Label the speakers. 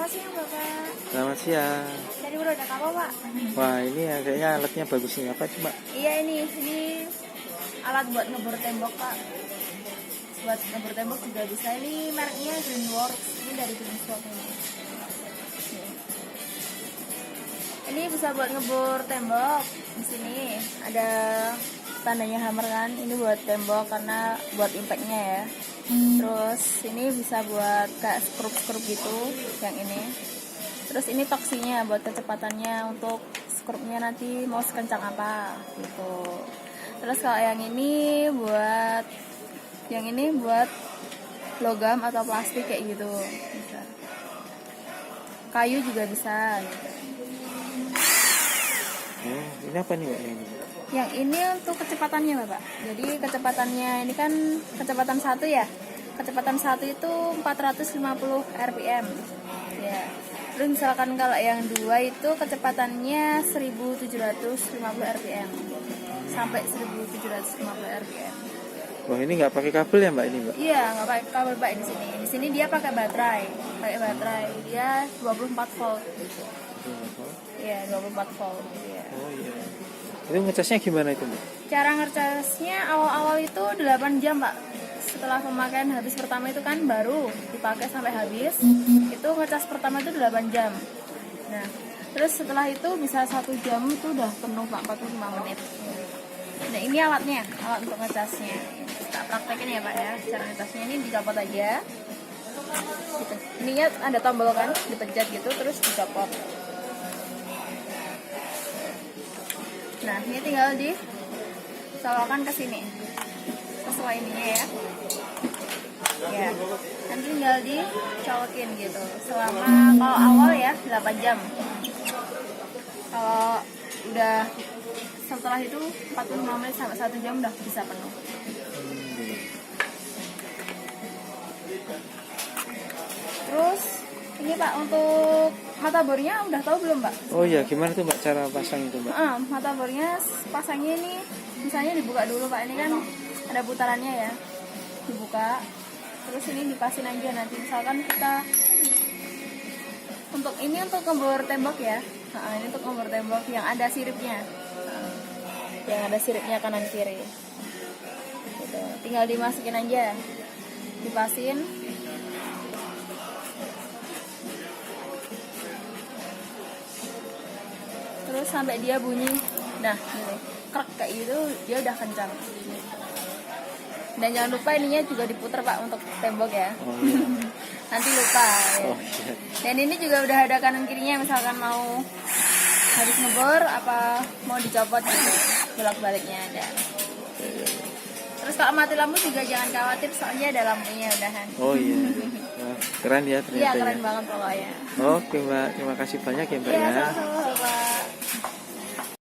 Speaker 1: Selamat siang Bapak.
Speaker 2: Selamat siang.
Speaker 1: Dari produk apa Pak?
Speaker 2: Wah, ini ya, kayaknya alatnya bagus nih. Apa itu, Mbak?
Speaker 1: Iya ini alat buat ngebor tembok Pak. Buat ngebor tembok juga bisa. Ini mereknya Greenworks. Ini dari Greenworks ini. Ini bisa buat ngebor tembok. Di sini ada tandanya hammer kan. Ini buat tembok karena buat impactnya ya. Terus ini bisa buat kayak skrup gitu yang ini. Terus ini toksinya buat kecepatannya untuk skrupnya nanti mau sekencang apa gitu. Terus kalau yang ini buat logam atau plastik kayak gitu bisa. Kayu juga bisa gitu.
Speaker 2: Ini apa nih, Mbak?
Speaker 1: Yang ini untuk kecepatannya Bapak. Jadi kecepatannya ini kan kecepatan 1 ya. Kecepatan 1 itu 450 rpm. Ya. Terus misalkan kalau yang 2 itu kecepatannya 1750 rpm. Sampai 1750 rpm.
Speaker 2: Wah, ini nggak pakai kabel ya, Mbak, ini, Mbak?
Speaker 1: Iya, nggak pakai kabel Pak di sini. Di sini dia pakai baterai. Dia 24 volt gitu. Iya, 24 volt. Iya.
Speaker 2: Oh iya. Itu ngecasnya gimana itu, Mbak?
Speaker 1: Cara ngecasnya awal-awal itu 8 jam Pak. Setelah pemakaian habis pertama itu kan baru dipakai sampai habis. Itu ngecas pertama itu 8 jam. Nah, terus setelah itu bisa 1 jam itu udah penuh Pak, 45 menit. Nah, ini alatnya, alat untuk ngecasnya. Kita praktekin ya Pak ya. Cara ngecasnya ini dicopot aja. Gitu. Ininya ada tombol kan, dipencet gitu terus dicopot. Nah, ini tinggal disolokan ke sini. Sesuai ininya ya. Ya. Nanti tinggal dicolokin gitu. Selama kalau awal ya 8 jam. Kalau udah setelah itu 45 menit sampai 1 jam udah bisa penuh. Terus ini Pak untuk mata bornya udah tahu belum Pak?
Speaker 2: Oh iya, gimana tuh, Mbak, cara pasang itu, Mbak?
Speaker 1: Mata bornya pasangnya ini misalnya dibuka dulu Pak, ini kan ada putarannya ya, dibuka terus ini dipasin aja. Nanti misalkan kita untuk ngebor tembok ya, ini untuk ngebor tembok yang ada siripnya, yang ada siripnya kanan kiri gitu. Tinggal dimasukin aja, dipasin. Terus sampai dia bunyi, nah ini krek kayak gitu, dia udah kencang. Dan jangan lupa ininya juga diputer Pak untuk tembok ya.
Speaker 2: Oh iya.
Speaker 1: Nanti lupa ya.
Speaker 2: Oh iya.
Speaker 1: Dan ini juga udah ada kanan kirinya, misalkan mau habis ngebor apa mau dicopot gitu, bolak baliknya ada. Terus kalau mati lampu juga jangan khawatir, soalnya ada lampunya udahan.
Speaker 2: Oh iya. Wah, keren ya ternyata.
Speaker 1: Iya keren
Speaker 2: ya.
Speaker 1: banget pokoknya.
Speaker 2: Oke, Mbak, terima kasih banyak ya, Mbak
Speaker 1: Iya
Speaker 2: ya.
Speaker 1: sama-sama Pak.